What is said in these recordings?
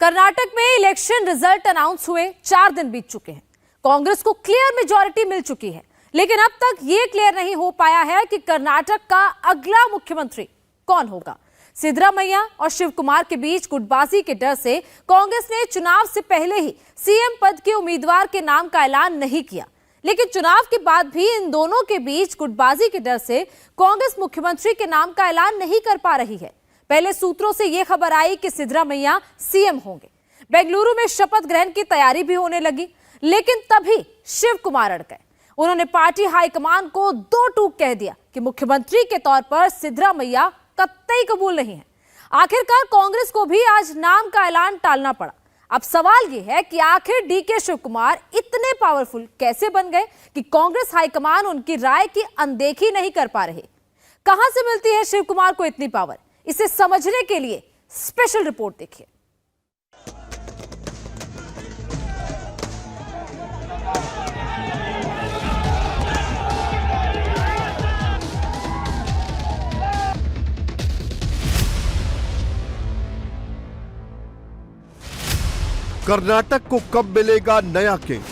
कर्नाटक में election result announce हुए 4 दिन बीत चुके हैं। कांग्रेस को क्लियर मेजॉरिटी मिल चुकी है, लेकिन अब तक यह क्लियर नहीं हो पाया है कि कर्नाटक का अगला मुख्यमंत्री कौन होगा। सिद्धरामैया और शिव कुमार के बीच गुटबाजी के डर से कांग्रेस ने चुनाव से पहले ही सीएम पद के उम्मीदवार के नाम का ऐलान नहीं किया, लेकिन चुनाव के बाद भी इन दोनों के बीच गुटबाजी के डर से कांग्रेस मुख्यमंत्री के नाम का ऐलान नहीं कर पा रही है। पहले सूत्रों से यह खबर आई कि सिद्धरामैया सीएम होंगे। बेंगलुरु में शपथ ग्रहण की तैयारी भी होने लगी, लेकिन तभी शिव कुमार अड़ गए। उन्होंने पार्टी हाईकमान को दो टूक कह दिया कि मुख्यमंत्री के तौर पर सिद्धरामैया कतई कबूल नहीं है। आखिरकार कांग्रेस को भी आज नाम का ऐलान टालना पड़ा। अब सवाल यह है कि आखिर डीके शिव कुमार इतने पावरफुल कैसे बन गए कि कांग्रेस हाईकमान उनकी राय की अनदेखी नहीं कर पा रहे। कहां से मिलती है शिव कुमार को इतनी पावर? इसे समझने के लिए स्पेशल रिपोर्ट देखिए। कर्नाटक को कब मिलेगा नया किंग?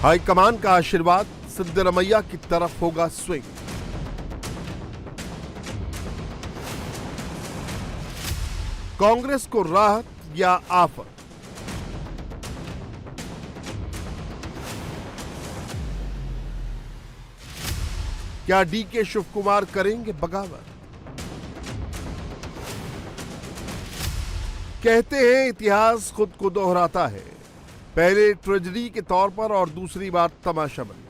हाईकमान का आशीर्वाद, सिद्धरामैया की तरफ होगा स्विंग। कांग्रेस को राहत या आफत? क्या डीके शिव कुमार करेंगे बगावत? कहते हैं इतिहास खुद को दोहराता है, पहले ट्रेजेडी के तौर पर और दूसरी बार तमाशा बनकर।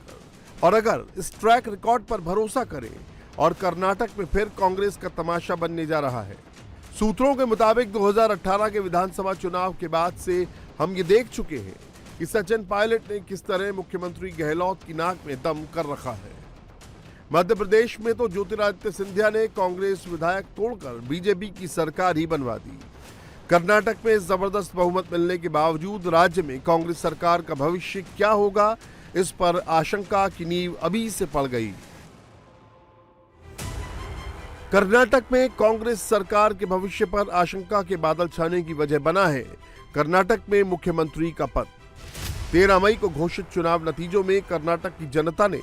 और अगर इस ट्रैक रिकॉर्ड पर भरोसा करें और कर्नाटक में फिर कांग्रेस का तमाशा बनने जा रहा है। सूत्रों के मुताबिक 2018 के विधानसभा चुनाव के बाद से हम ये देख चुके हैं कि सचिन पायलट ने किस तरह मुख्यमंत्री गहलोत की नाक में दम कर रखा है। मध्य प्रदेश में तो ज्योतिरादित्य सिंधिया ने कांग्रेस विधायक तोड़कर बीजेपी की सरकार ही बनवा दी। कर्नाटक में जबरदस्त बहुमत मिलने के बावजूद राज्य में कांग्रेस सरकार का भविष्य क्या होगा, इस पर आशंका की नींव अभी से पड़ गई। कर्नाटक में कांग्रेस सरकार के भविष्य पर आशंका के बादल छाने की वजह बना है कर्नाटक में मुख्यमंत्री का पद। 13 मई को घोषित चुनाव नतीजों में कर्नाटक की जनता ने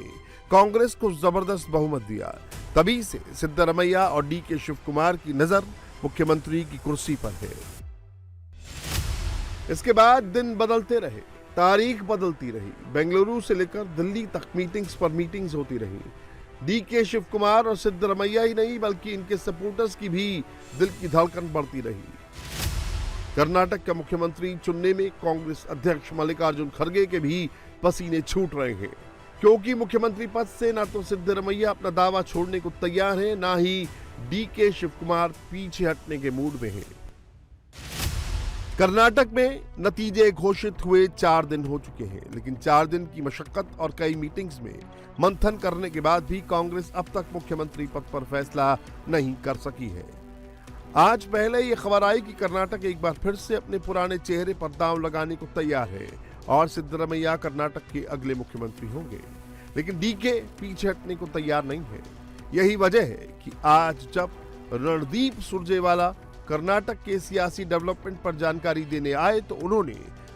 कांग्रेस को जबरदस्त बहुमत दिया। तभी से सिद्धरामैया और डीके शिव कुमार की नजर मुख्यमंत्री की कुर्सी पर है। इसके बाद दिन बदलते रहे, तारीख बदलती रही। बेंगलुरु से लेकर दिल्ली तक मीटिंग्स पर मीटिंग्स होती रही। डीके शिव कुमार और सिद्धरामैया ही नहीं बल्कि इनके सपोर्टर्स की भी दिल की धड़कन बढ़ती रही। कर्नाटक का मुख्यमंत्री चुनने में कांग्रेस अध्यक्ष मल्लिकार्जुन खड़गे के भी पसीने छूट रहे हैं, क्योंकि मुख्यमंत्री पद से ना तो सिद्धरामैया अपना दावा छोड़ने को तैयार है, ना ही डीके शिव कुमार पीछे हटने के मूड में हैं। कर्नाटक में नतीजे घोषित हुए 4 दिन हो चुके हैं, लेकिन 4 दिन की मशक्कत और कई मीटिंग्स में मंथन करने के बाद भी कांग्रेस अब तक मुख्यमंत्री पद पर फैसला नहीं कर सकी है। आज पहले यह खबर आई कि कर्नाटक एक बार फिर से अपने पुराने चेहरे पर दांव लगाने को तैयार है और सिद्धरामैया कर्नाटक के अगले मुख्यमंत्री होंगे, लेकिन डीके पीछे हटने को तैयार नहीं है। यही वजह है कि आज जब रणदीप सुरजेवाला कर्नाटक के सियासी डेवलपमेंट पर जानकारी देने आए तो उन्होंने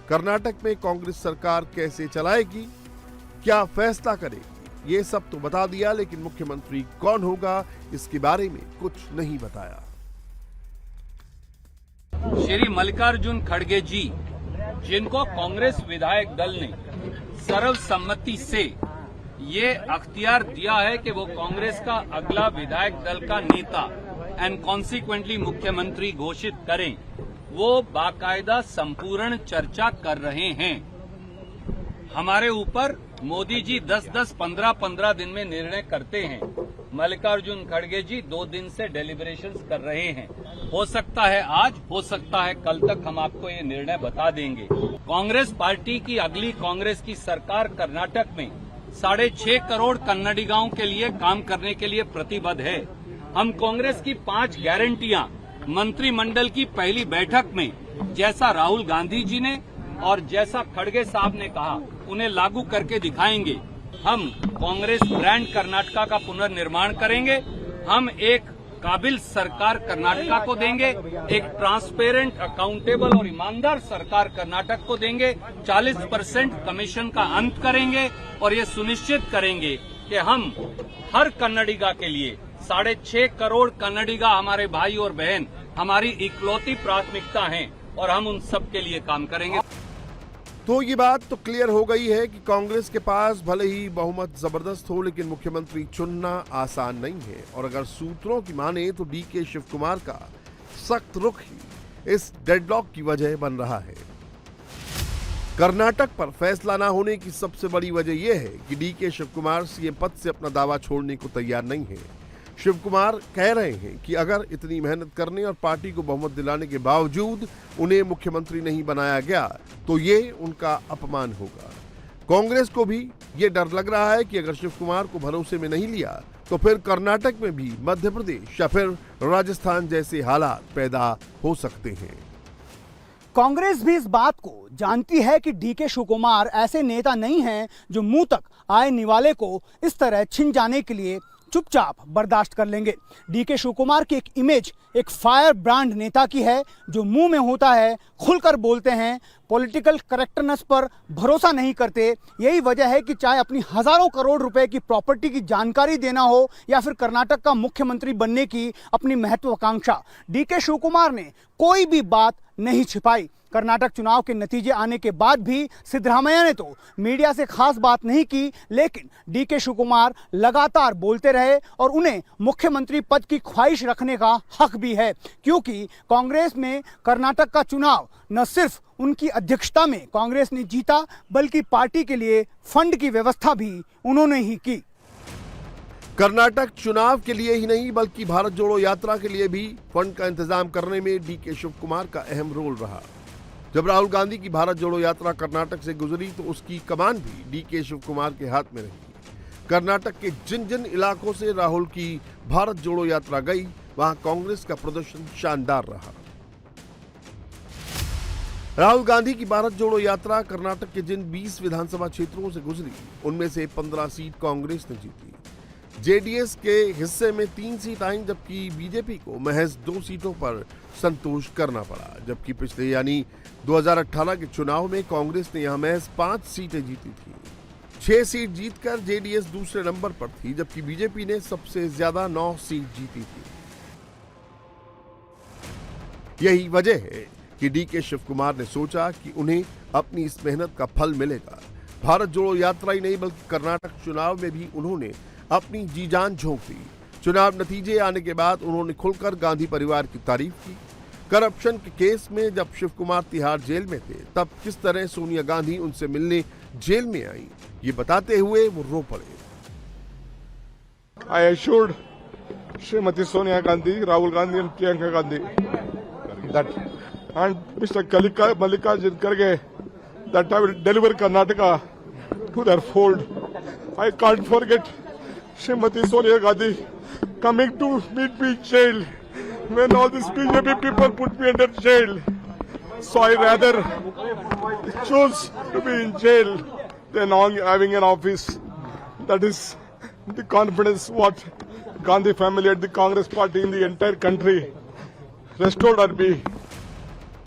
कर्नाटक में कांग्रेस सरकार कैसे चलाएगी, क्या फैसला करेगी, ये सब तो बता दिया, लेकिन मुख्यमंत्री कौन होगा इसके बारे में कुछ नहीं बताया। श्री मल्लिकार्जुन खड़गे जी, जिनको कांग्रेस विधायक दल ने सर्वसम्मति से ये अख्तियार दिया है कि वो कांग्रेस का अगला विधायक दल का नेता एंड कॉन्सिक्वेंटली मुख्यमंत्री घोषित करें, वो बाकायदा संपूर्ण चर्चा कर रहे हैं। हमारे ऊपर मोदी जी 10-10, 15-15 दिन में निर्णय करते हैं। मल्लिकार्जुन खड़गे जी 2 दिन से डेलिब्रेशंस कर रहे हैं। हो सकता है आज, हो सकता है कल तक हम आपको ये निर्णय बता देंगे। कांग्रेस पार्टी की अगली कांग्रेस की सरकार कर्नाटक में 6.5 करोड़ कन्नडिगांव के लिए काम करने के लिए प्रतिबद्ध है। हम कांग्रेस की 5 गारंटियां मंत्रिमंडल की पहली बैठक में, जैसा राहुल गांधी जी ने और जैसा खड़गे साहब ने कहा, उन्हें लागू करके दिखाएंगे। हम कांग्रेस ब्रांड कर्नाटका का पुनर्निर्माण करेंगे। हम एक काबिल सरकार कर्नाटका को देंगे, एक ट्रांसपेरेंट, अकाउंटेबल और ईमानदार सरकार कर्नाटक को देंगे, 40% कमीशन का अंत करेंगे और ये सुनिश्चित करेंगे कि हम हर कन्नडिगा के लिए 6.5 करोड़ कन्नडिगा हमारे भाई और बहन हमारी इकलौती प्राथमिकता हैं और हम उन सब के लिए काम करेंगे। तो ये बात तो क्लियर हो गई है कि कांग्रेस के पास भले ही बहुमत जबरदस्त हो, लेकिन मुख्यमंत्री चुनना आसान नहीं है। और अगर सूत्रों की माने तो डीके शिव कुमार का सख्त रुख ही इस डेडलॉक की वजह बन रहा है। कर्नाटक पर फैसला न होने की सबसे बड़ी वजह यह है कि डीके शिव कुमार सीएम पद से अपना दावा छोड़ने को तैयार नहीं है। शिव कुमार कह रहे हैं कि अगर इतनी मेहनत करने और पार्टी को बहुमत दिलाने के बावजूद उन्हें मुख्यमंत्री नहीं बनाया गया तो ये उनका अपमान होगा। कांग्रेस को भी ये डर लग रहा है कि अगर शिव कुमार को भरोसे में नहीं लिया तो फिर कर्नाटक में भी मध्य प्रदेश या फिर राजस्थान जैसे हालात पैदा हो सकते हैं। कांग्रेस भी इस बात को जानती है कि डीके शिव कुमार ऐसे नेता नहीं हैं जो मुंह तक आए निवाले को इस तरह छिन जाने के लिए चुपचाप बर्दाश्त कर लेंगे। डीके शिव कुमार की एक इमेज एक फायर ब्रांड नेता की है जो मुंह में होता है खुलकर बोलते हैं, पॉलिटिकल करेक्टनेस पर भरोसा नहीं करते। यही वजह है कि चाहे अपनी हजारों करोड़ रुपए की प्रॉपर्टी की जानकारी देना हो या फिर कर्नाटक का मुख्यमंत्री बनने की अपनी महत्वाकांक्षा, डीके शिव कुमार ने कोई भी बात नहीं छिपाई। कर्नाटक चुनाव के नतीजे आने के बाद भी सिद्धरामैया ने तो मीडिया से खास बात नहीं की, लेकिन डीके शिव कुमार लगातार बोलते रहे और उन्हें मुख्यमंत्री पद की ख्वाहिश रखने का हक भी है, क्योंकि कांग्रेस में कर्नाटक का चुनाव न सिर्फ उनकी अध्यक्षता में कांग्रेस ने जीता बल्कि पार्टी के लिए फंड की व्यवस्था भी उन्होंने ही की। कर्नाटक चुनाव के लिए ही नहीं बल्कि भारत जोड़ो यात्रा के लिए भी फंड का इंतजाम करने में डीके शिव कुमार का अहम रोल रहा। जब राहुल गांधी की भारत जोड़ो यात्रा कर्नाटक से गुजरी तो उसकी कमान भी डीके शिव कुमार के हाथ में रही। कर्नाटक के जिन जिन इलाकों से राहुल की भारत जोड़ो यात्रा गई वहां कांग्रेस का प्रदर्शन शानदार रहा। राहुल गांधी की भारत जोड़ो यात्रा कर्नाटक के जिन 20 विधानसभा क्षेत्रों से गुजरी उनमें से 15 सीट कांग्रेस ने जीती। जेडीएस के हिस्से में 3 सीट आई, जबकि बीजेपी को महज 2 सीटों पर संतोष करना पड़ा। जबकि पिछले यानी 2018 के चुनाव में कांग्रेस ने यहां महज 5 सीटें जीती थी। 6 सीट जीतकर जेडीएस दूसरे नंबर पर थी, जबकि बीजेपी ने सबसे ज्यादा 9 सीट जीती थी। यही वजह है कि डीके शिव कुमार ने सोचा कि उन्हें अपनी इस मेहनत का फल मिलेगा। भारत जोड़ो यात्रा ही नहीं बल्कि कर्नाटक चुनाव में भी उन्होंने अपनी जी जान झोंक दी। चुनाव नतीजे आने के बाद उन्होंने खुलकर गांधी परिवार की तारीफ की। करप्शन के केस में जब शिव कुमार तिहाड़ जेल में थे तब किस तरह सोनिया गांधी उनसे मिलने जेल में आई, ये बताते हुए वो रो पड़े। I assured Srimati Sonia Gandhi, Rahul Gandhi and Priyanka Gandhi that and Mr. Mallikarjun Kharge that I will deliver Karnataka to their fold. I can't forget Srimati Sonia Gandhi coming to meet me in jail when all these BJP people put me under jail. So I rather choose to be in jail than having an office. That is the confidence what Gandhi family and the Congress party in the entire country restored on me.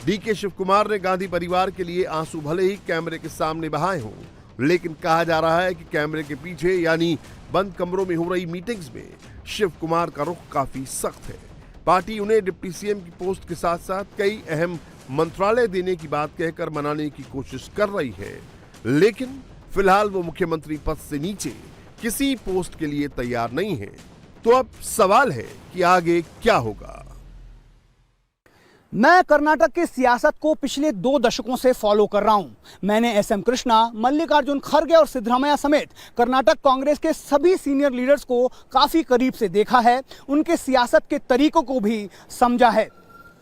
DK Shivakumar ने गांधी परिवार के लिए आंसू भले ही कैमरे के सामने बहाए हों, लेकिन कहा जा रहा है कि कैमरे के पीछे यानी बंद कमरों में हो रही मीटिंग्स में शिव कुमार का रुख काफी सख्त है। पार्टी उन्हें डिप्टी सीएम की पोस्ट के साथ साथ कई अहम मंत्रालय देने की बात कहकर मनाने की कोशिश कर रही है, लेकिन फिलहाल वो मुख्यमंत्री पद से नीचे किसी पोस्ट के लिए तैयार नहीं है। तो अब सवाल है कि आगे क्या होगा। मैं कर्नाटक की सियासत को पिछले 2 दशकों से फॉलो कर रहा हूं। मैंने एसएम कृष्णा, मल्लिकार्जुन खड़गे और सिद्धरामैया समेत कर्नाटक कांग्रेस के सभी सीनियर लीडर्स को काफी करीब से देखा है, उनके सियासत के तरीकों को भी समझा है।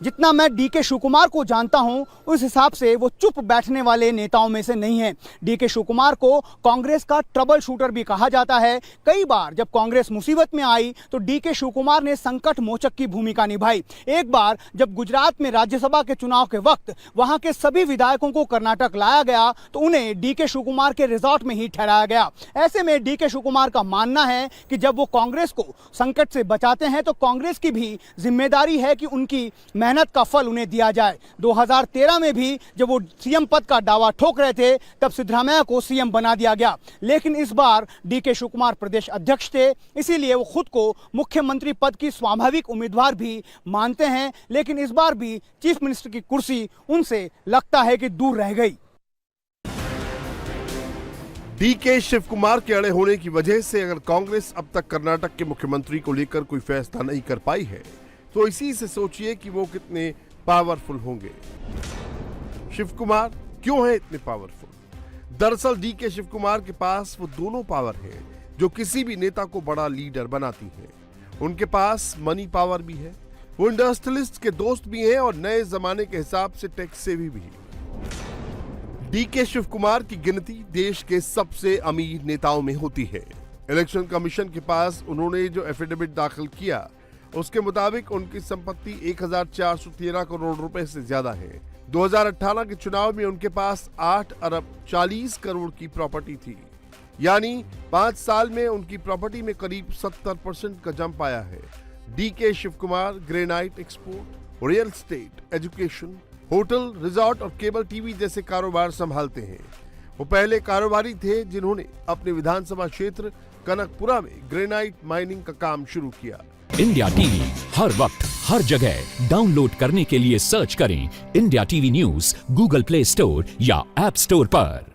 जितना मैं डीके शिवकुमार को जानता हूं उस हिसाब से वो चुप बैठने वाले नेताओं में से नहीं है। डीके शिवकुमार को कांग्रेस का ट्रबल शूटर भी कहा जाता है। कई बार जब कांग्रेस मुसीबत में आई तो डीके शिवकुमार ने संकट मोचक की भूमिका निभाई। एक बार जब गुजरात में राज्यसभा के चुनाव के वक्त वहां के सभी विधायकों को कर्नाटक लाया गया तो उन्हें डीके शिवकुमार के रिजॉर्ट में ही ठहराया गया। ऐसे में डीके शिवकुमार का मानना है कि जब वो कांग्रेस को संकट से बचाते हैं तो कांग्रेस की भी जिम्मेदारी है कि उनकी मेहनत का फल उन्हें दिया जाए। 2013 में भी जब वो सीएम पद का दावा ठोक रहे थे तब सिद्धरामैया को सीएम बना दिया गया, लेकिन इस बार डीके शिवकुमार प्रदेश अध्यक्ष थे, इसीलिए वो खुद को मुख्यमंत्री पद की स्वाभाविक उम्मीदवार भी मानते हैं। लेकिन इस बार भी चीफ मिनिस्टर की कुर्सी उनसे लगता है कि दूर रह गई। डीके शिवकुमार के अड़े होने की वजह से अगर कांग्रेस अब तक कर्नाटक के मुख्यमंत्री को लेकर कोई फैसला नहीं कर पाई है तो इसी से सोचिए कि वो कितने पावरफुल होंगे। शिवकुमार क्यों है इतने पावरफुल? दरअसल डीके शिवकुमार के पास वो दोनों पावर है जो किसी भी नेता को बड़ा लीडर बनाती है। उनके पास मनी पावर भी है, वो इंडस्ट्रियलिस्ट के दोस्त भी हैं और नए जमाने के हिसाब से टैक्स सेवी भी। डीके शिवकुमार की गिनती देश के सबसे अमीर नेताओं में होती है। इलेक्शन कमीशन के पास उन्होंने जो एफिडेविट दाखिल किया उसके मुताबिक उनकी संपत्ति 1413 करोड़ रुपए से ज्यादा है। 2018 के चुनाव में उनके पास 8 अरब 40 करोड़ की प्रॉपर्टी थी, यानी 5 साल में उनकी प्रॉपर्टी में करीब 70% का जंप आया है। DK Shivakumar granite export, real estate, education, hotel, resort और केबल टीवी जैसे कारोबार संभालते हैं। वो पहले कारोबारी थे जिन्होंने अपने विधानसभा क्षेत्र कनकपुरा में ग्रेनाइट माइनिंग का काम शुरू किया। इंडिया टीवी हर वक्त हर जगह डाउनलोड करने के लिए सर्च करें India TV news Google play store या ऐप स्टोर पर।